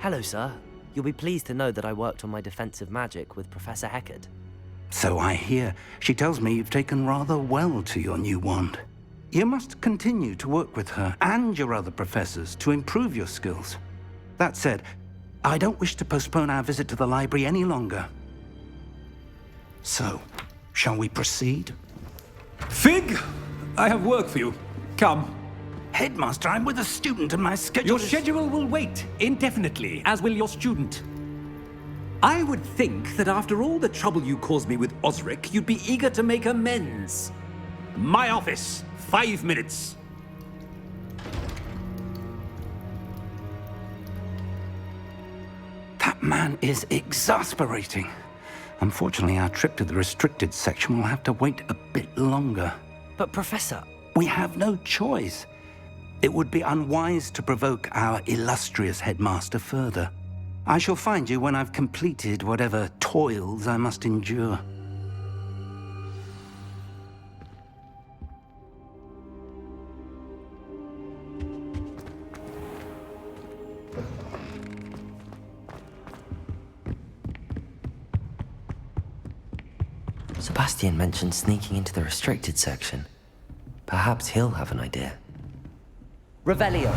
Hello, sir. You'll be pleased to know that I worked on my defensive magic with Professor Heckard. So I hear. She tells me you've taken rather well to your new wand. You must continue to work with her and your other professors to improve your skills. That said, I don't wish to postpone our visit to the library any longer. So, shall we proceed? Fig! I have work for you. Come. Headmaster, I'm with a student and my schedule Your is... schedule will wait indefinitely, as will your student. I would think that after all the trouble you caused me with Osric, you'd be eager to make amends. My office, 5 minutes. That man is exasperating. Unfortunately, our trip to the restricted section will have to wait a bit longer. But, Professor... We have no choice. It would be unwise to provoke our illustrious headmaster further. I shall find you when I've completed whatever toils I must endure. Sebastian mentioned sneaking into the restricted section. Perhaps he'll have an idea. Revelio!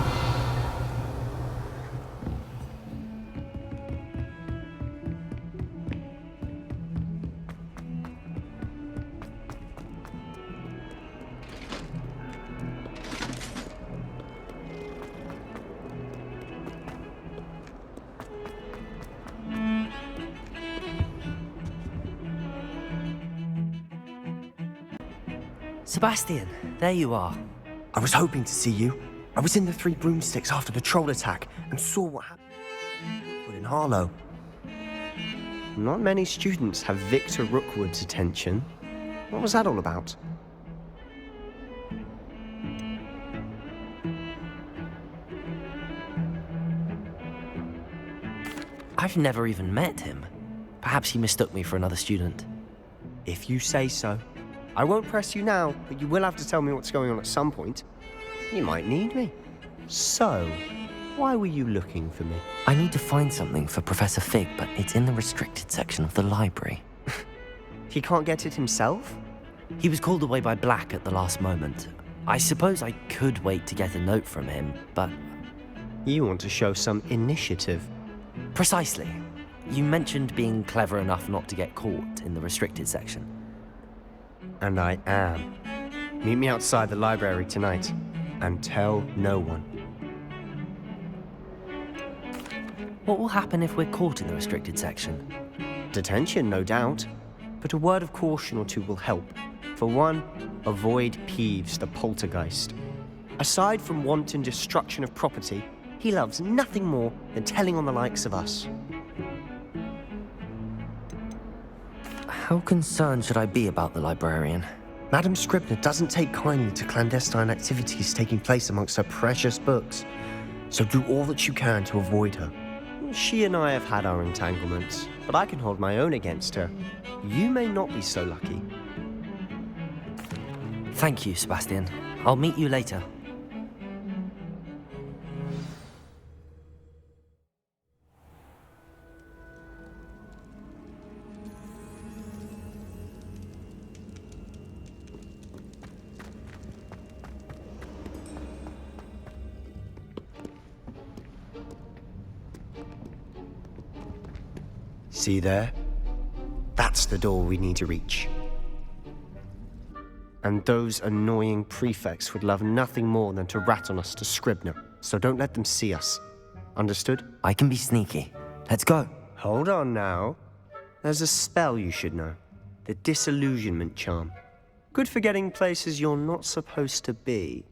Sebastian, there you are. I was hoping to see you. I was in the Three Broomsticks after the troll attack and saw what happened in Harlow. Not many students have Victor Rookwood's attention. What was that all about? I've never even met him. Perhaps he mistook me for another student. If you say so. I won't press you now, but you will have to tell me what's going on at some point. You might need me. So, why were you looking for me? I need to find something for Professor Fig, but it's in the restricted section of the library. He can't get it himself? He was called away by Black at the last moment. I suppose I could wait to get a note from him, but... You want to show some initiative. Precisely. You mentioned being clever enough not to get caught in the restricted section. And I am. Meet me outside the library tonight, and tell no one. What will happen if we're caught in the restricted section? Detention, no doubt. But a word of caution or two will help. For one, avoid Peeves, the poltergeist. Aside from wanton destruction of property, he loves nothing more than telling on the likes of us. How concerned should I be about the librarian? Madam Scribner doesn't take kindly to clandestine activities taking place amongst her precious books, so do all that you can to avoid her. She and I have had our entanglements, but I can hold my own against her. You may not be so lucky. Thank you, Sebastian. I'll meet you later. See there? That's the door we need to reach. And those annoying prefects would love nothing more than to rat on us to Scribner, so don't let them see us. Understood? I can be sneaky. Let's go. Hold on now. There's a spell you should know. The Disillusionment Charm. Good for getting places you're not supposed to be.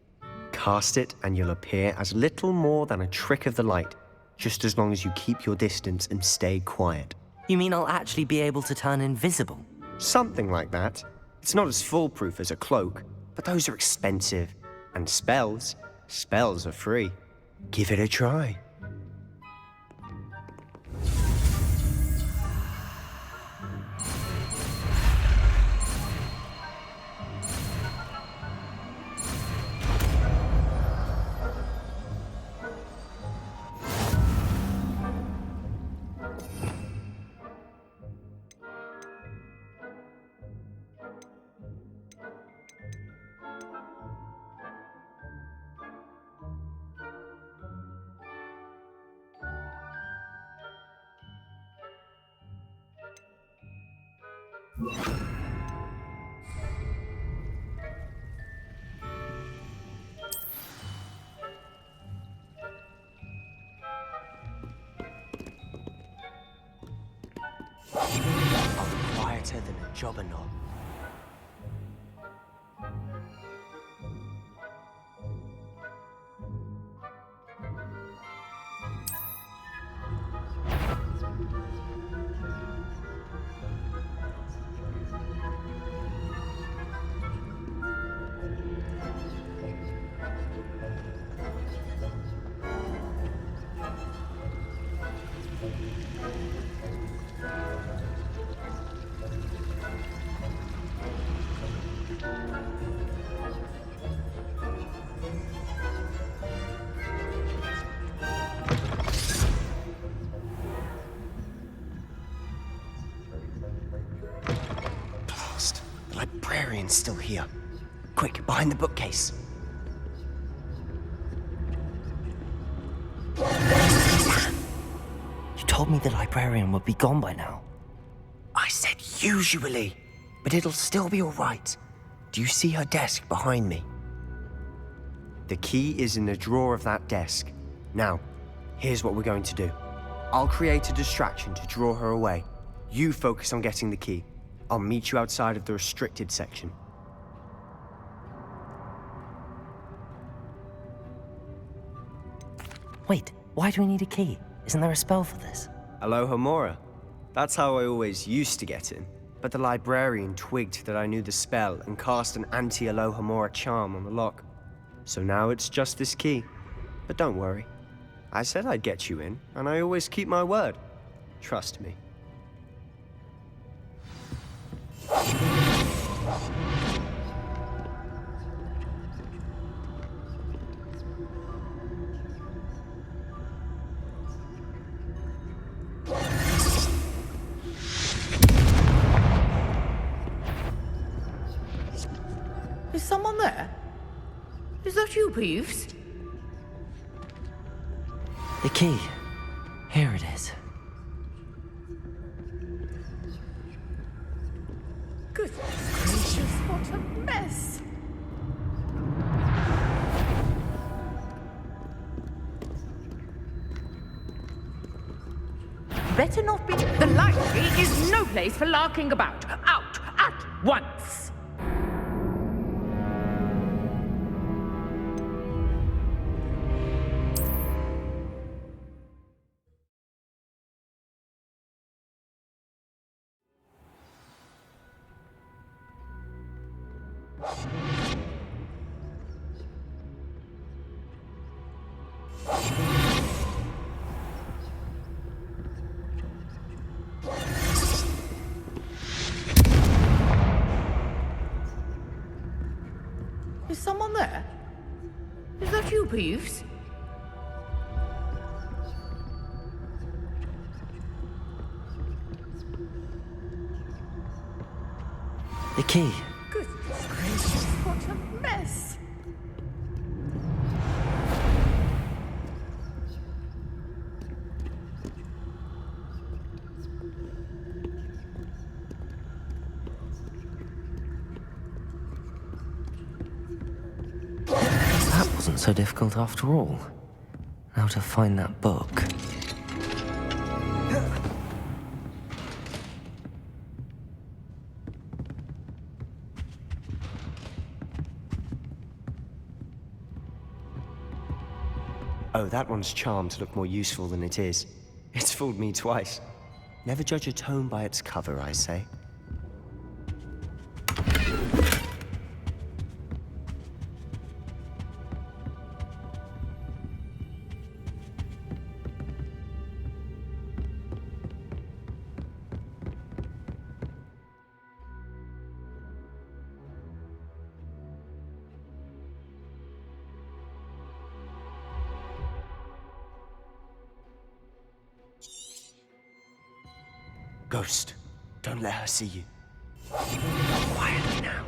Cast it and you'll appear as little more than a trick of the light, just as long as you keep your distance and stay quiet. You mean I'll actually be able to turn invisible? Something like that. It's not as foolproof as a cloak, but those are expensive. And spells are free. Give it a try. I'm quieter than a jobberknoll. The librarian's still here. Quick, behind the bookcase. You told me the librarian would be gone by now. I said usually, but it'll still be all right. Do you see her desk behind me? The key is in the drawer of that desk. Now, here's what we're going to do. I'll create a distraction to draw her away. You focus on getting the key. I'll meet you outside of the restricted section. Wait, why do we need a key? Isn't there a spell for this? Alohomora. That's how I always used to get in. But the librarian twigged that I knew the spell and cast an anti-Alohomora charm on the lock. So now it's just this key. But don't worry. I said I'd get you in, and I always keep my word. Trust me. Is someone there? Is that you, Peeves? The key. Here it is. Goodness gracious, what a mess! Better not be. The library is no place for larking about. Out at once! Is someone there? Is that you, Peeves? The key. Goodness gracious, what a mess! That wasn't so difficult after all. Now to find that book. Oh, that one's charmed to look more useful than it is. It's fooled me twice. Never judge a tome by its cover, I say. Ghost, don't let her see you. Quietly now.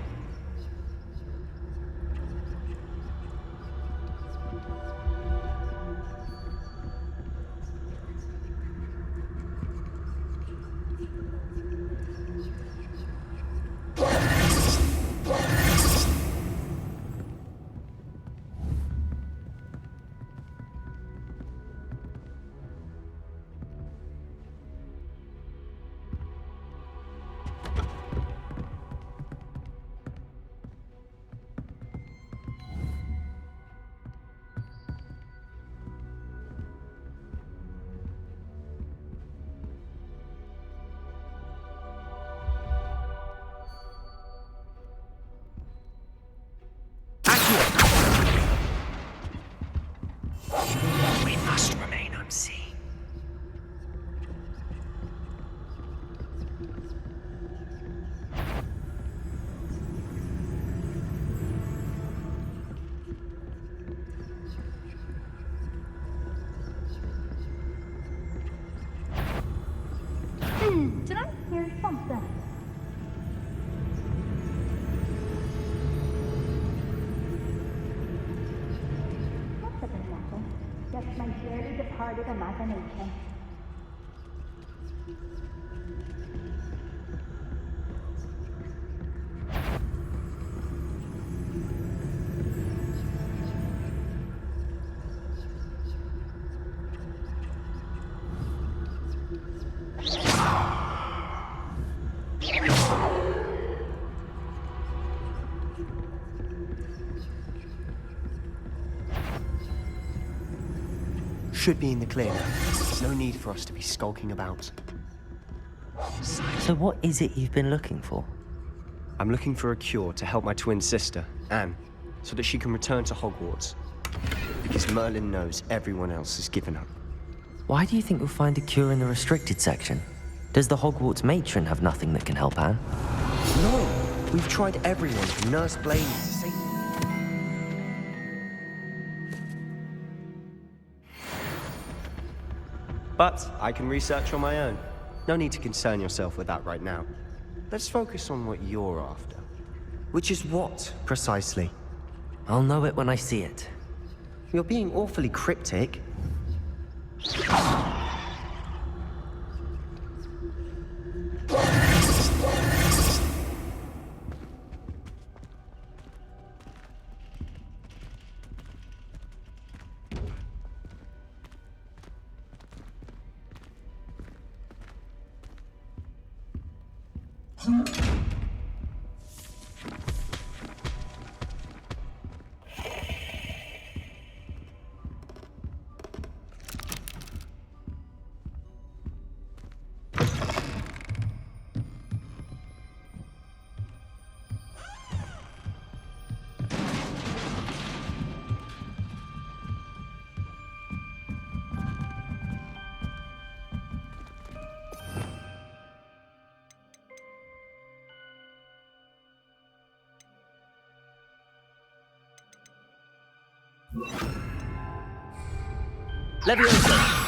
departed imagination. Should be in the clear now. No need for us to be skulking about. So what is it you've been looking for? I'm looking for a cure to help my twin sister, Anne, so that she can return to Hogwarts. Because Merlin knows everyone else has given up. Why do you think you'll find a cure in the restricted section? Does the Hogwarts matron have nothing that can help Anne? No! We've tried everyone from Nurse Blaine to say... But I can research on my own. No need to concern yourself with that right now. Let's focus on what you're after. Which is what, precisely? I'll know it when I see it. You're being awfully cryptic. Leviosa!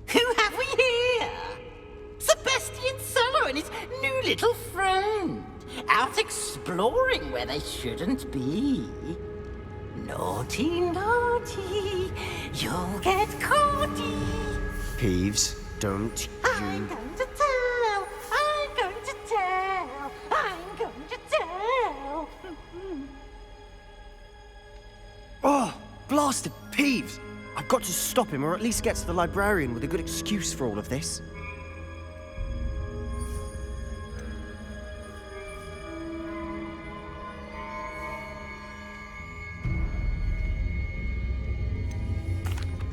Who have we here? Sebastian Sallow and his new little friend, out exploring where they shouldn't be. Naughty, naughty, you'll get caughty. Peeves, don't I'm you... going to tell, I'm going to tell, I'm going to tell. Oh, blasted Peeves! I've got to stop him, or at least get to the librarian with a good excuse for all of this.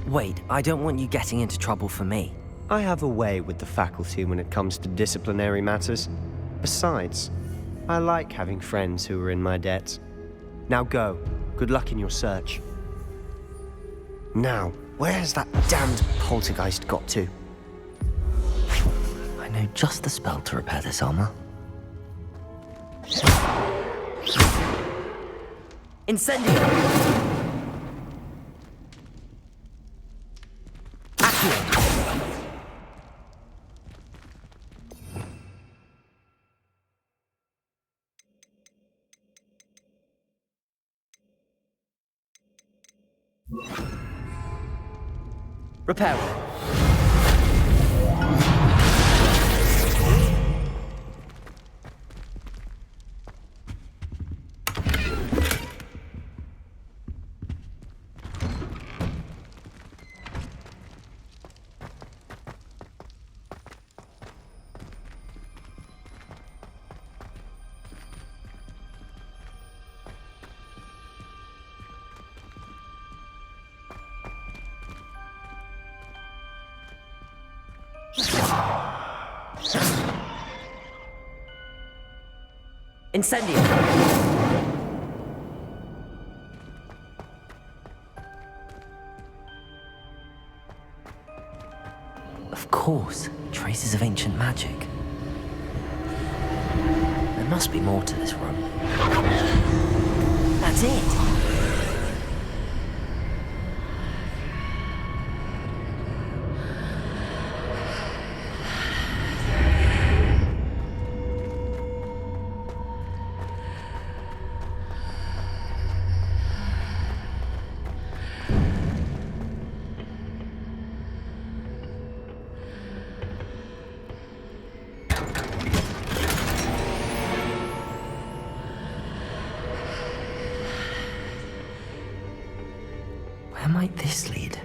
Wait, I don't want you getting into trouble for me. I have a way with the faculty when it comes to disciplinary matters. Besides, I like having friends who are in my debt. Now go. Good luck in your search. Now, where has that damned poltergeist got to? I know just the spell to repair this armor. Incendio! Repair. Incendio! Of course, traces of ancient magic. There must be more to this room. That's it! Where might this lead?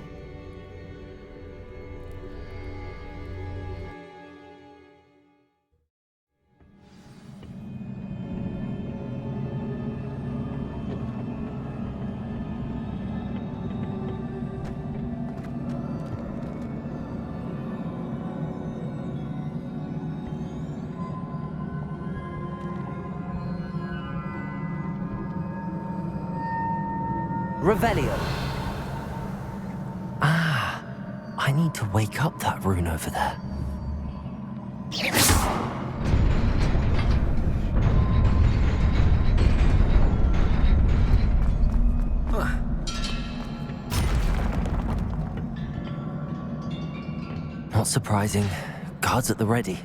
Revelio. I need to wake up that rune over there. Not surprising. Guards at the ready.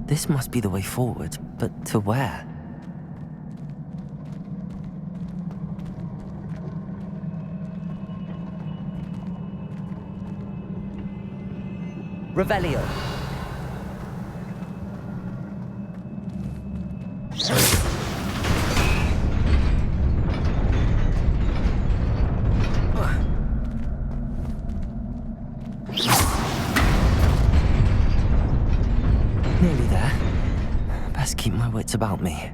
This must be the way forward, but to where? Revelio. Nearly there. Best keep my wits about me.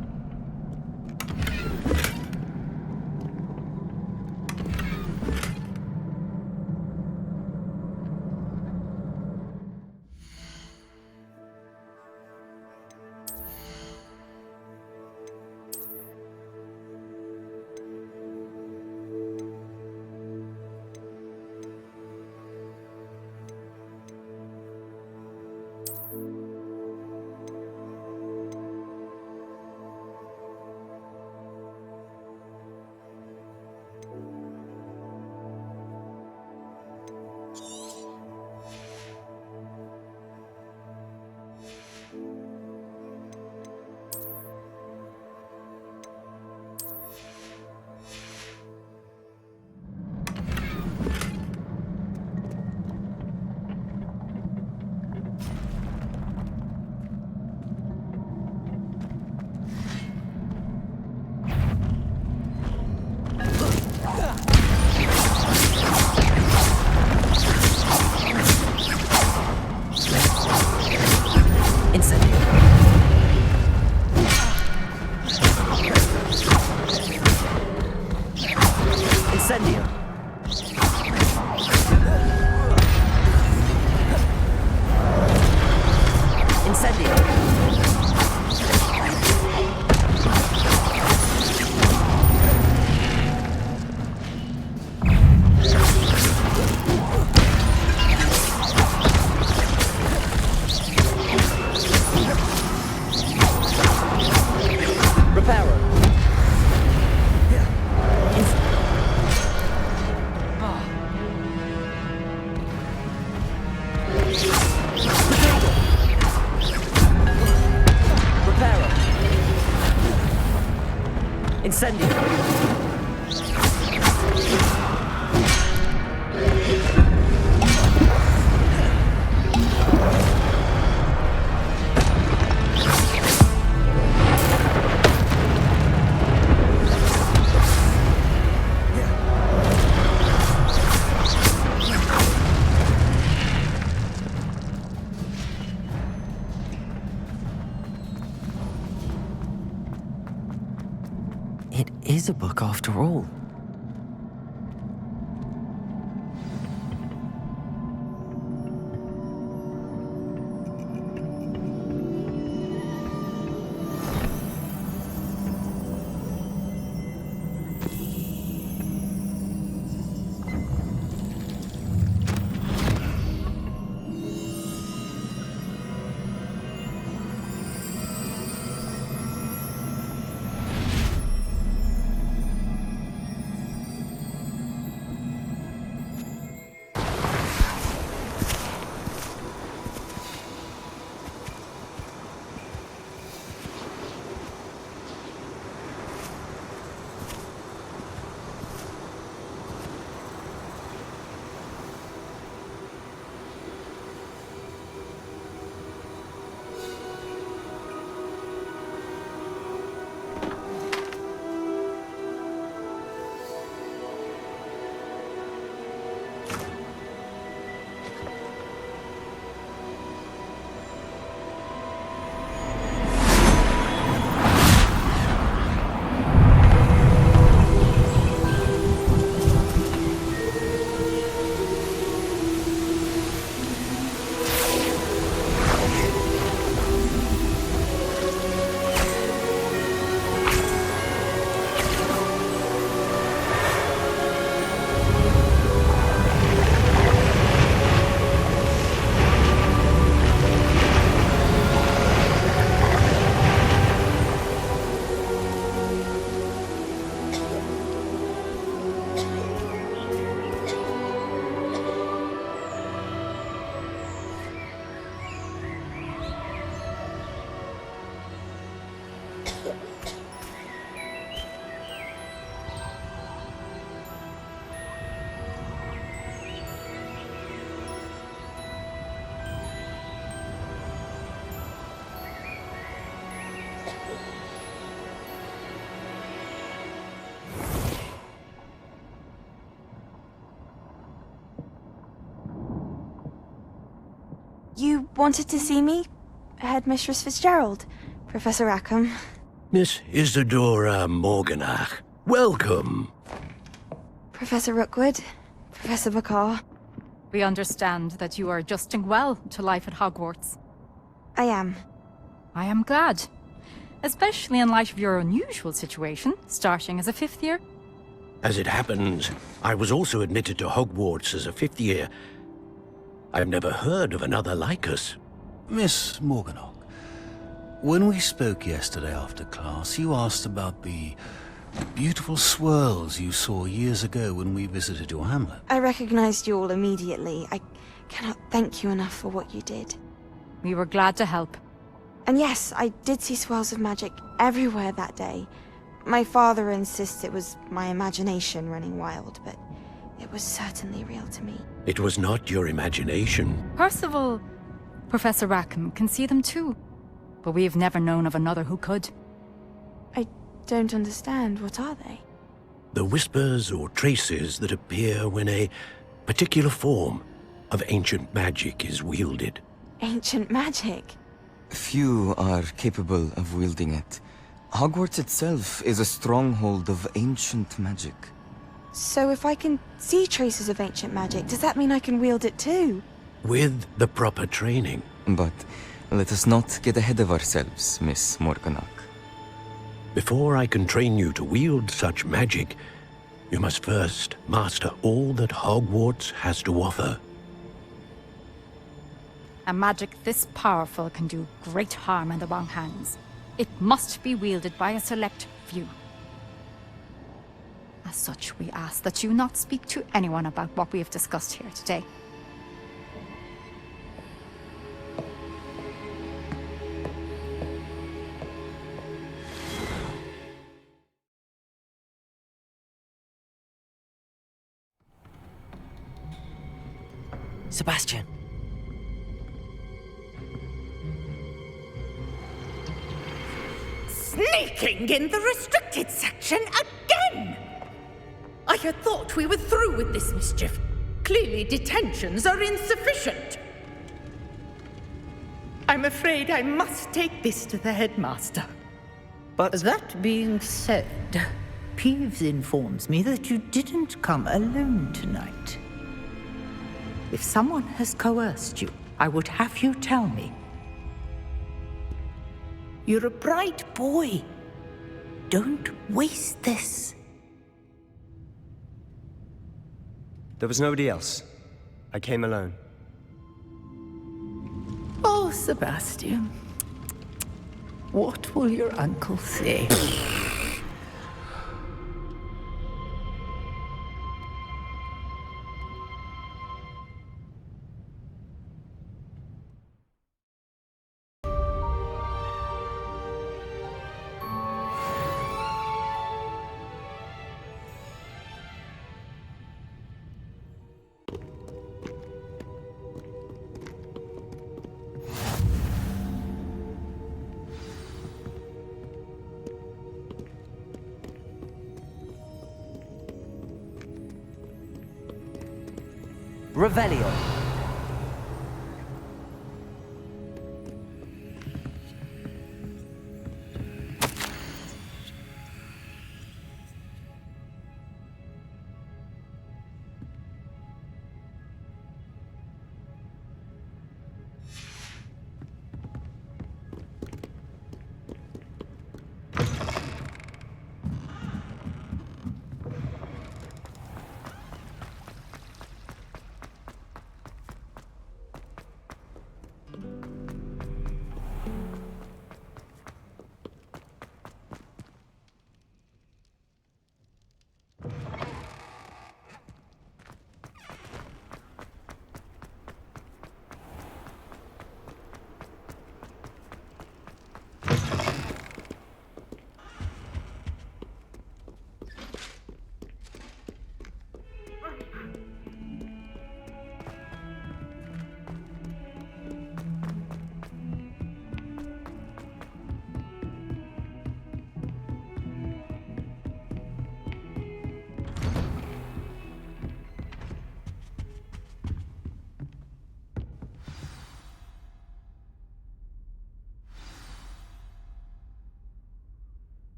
Incendio. It is a book after all. You wanted to see me? Headmistress Fitzgerald, Professor Rackham. Miss Isadora Morganach, welcome. Professor Rookwood, Professor Bakar. We understand that you are adjusting well to life at Hogwarts. I am. I am glad. Especially in light of your unusual situation, starting as a 5th year. As it happens, I was also admitted to Hogwarts as a 5th year. I've never heard of another like us. Miss Morganach, when we spoke yesterday after class, you asked about the beautiful swirls you saw years ago when we visited your hamlet. I recognized you all immediately. I cannot thank you enough for what you did. We were glad to help. And yes, I did see swirls of magic everywhere that day. My father insists it was my imagination running wild, but it was certainly real to me. It was not your imagination. Percival, Professor Rackham can see them too. But we've never known of another who could. I don't understand. What are they? The whispers or traces that appear when a particular form of ancient magic is wielded. Ancient magic? Few are capable of wielding it. Hogwarts itself is a stronghold of ancient magic. So if I can see traces of ancient magic, does that mean I can wield it too? With the proper training. But let us not get ahead of ourselves, Miss Morganach. Before I can train you to wield such magic, you must first master all that Hogwarts has to offer. A magic this powerful can do great harm in the wrong hands. It must be wielded by a select few. As such, we ask that you not speak to anyone about what we have discussed here today. Sebastian. Sneaking in the restricted section again! I had thought we were through with this mischief. Clearly detentions are insufficient. I'm afraid I must take this to the headmaster. But That being said, Peeves informs me that you didn't come alone tonight. If someone has coerced you, I would have you tell me. You're a bright boy. Don't waste this. there was nobody else. I came alone. Oh, Sebastian. What will your uncle say? Revelio.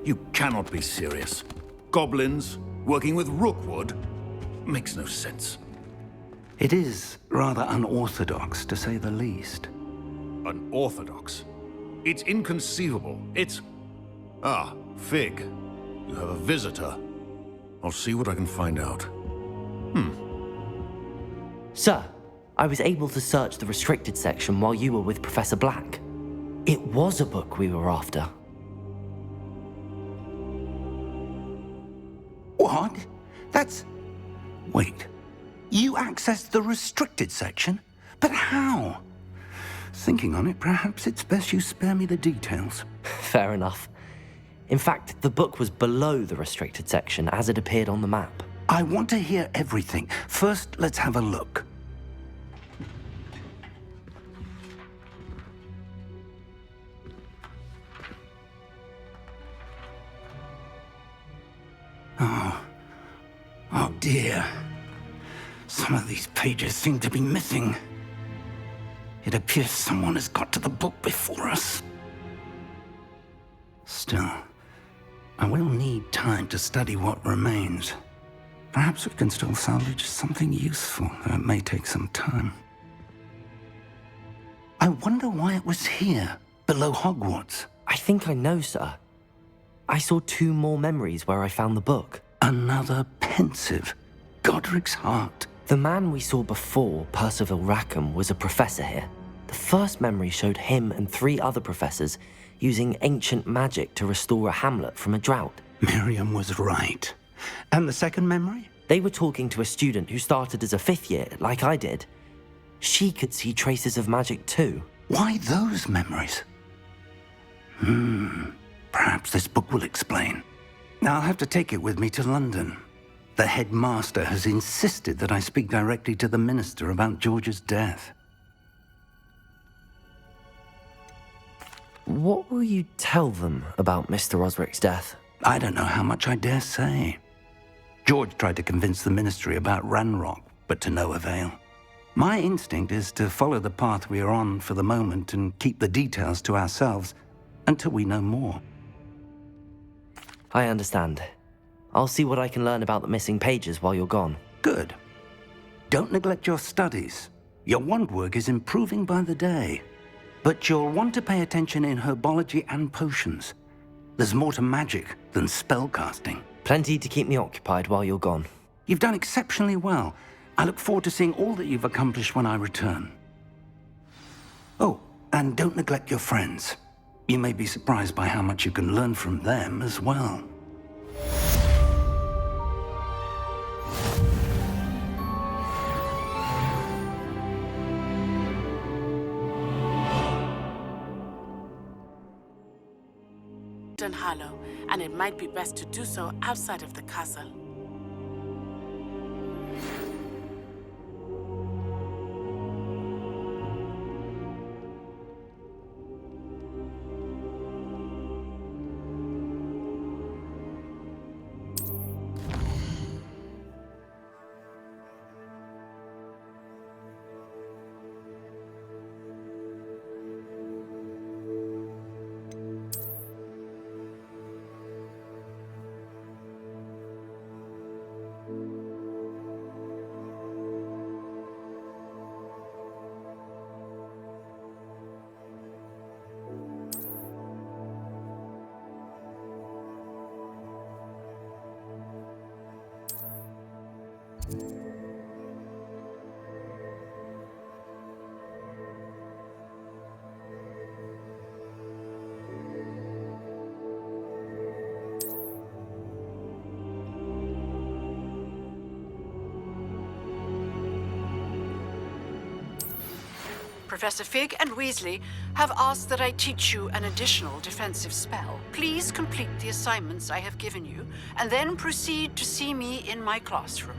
You cannot be serious. Goblins working with Rookwood makes no sense. It is rather unorthodox, to say the least. Unorthodox? It's inconceivable. It's... Ah, Fig. You have a visitor. I'll see what I can find out. Sir, I was able to search the restricted section while you were with Professor Black. It was a book we were after. What? That's... Wait. You accessed the restricted section? But how? Thinking on it, perhaps it's best you spare me the details. Fair enough. In fact, the book was below the restricted section as it appeared on the map. I want to hear everything. First, let's have a look. Oh dear. Some of these pages seem to be missing. It appears someone has got to the book before us. Still, I will need time to study what remains. Perhaps we can still salvage something useful, though it may take some time. I wonder why it was here, below Hogwarts. I think I know, sir. I saw 2 more memories where I found the book. Another pensive. Godric's heart. The man we saw before, Percival Rackham, was a professor here. The first memory showed him and 3 other professors using ancient magic to restore a hamlet from a drought. Miriam was right. And the second memory? They were talking to a student who started as a 5th year, like I did. She could see traces of magic too. Why those memories? Perhaps this book will explain. I'll have to take it with me to London. The headmaster has insisted that I speak directly to the minister about George's death. What will you tell them about Mr. Osric's death? I don't know how much I dare say. George tried to convince the ministry about Ranrock, but to no avail. My instinct is to follow the path we are on for the moment and keep the details to ourselves until we know more. I understand. I'll see what I can learn about the missing pages while you're gone. Good. Don't neglect your studies. Your wand work is improving by the day. But you'll want to pay attention in herbology and potions. There's more to magic than spellcasting. Plenty to keep me occupied while you're gone. You've done exceptionally well. I look forward to seeing all that you've accomplished when I return. Oh, and don't neglect your friends. You may be surprised by how much you can learn from them as well. Hollow, and it might be best to do so outside of the castle. Professor Fig and Weasley have asked that I teach you an additional defensive spell. Please complete the assignments I have given you, and then proceed to see me in my classroom.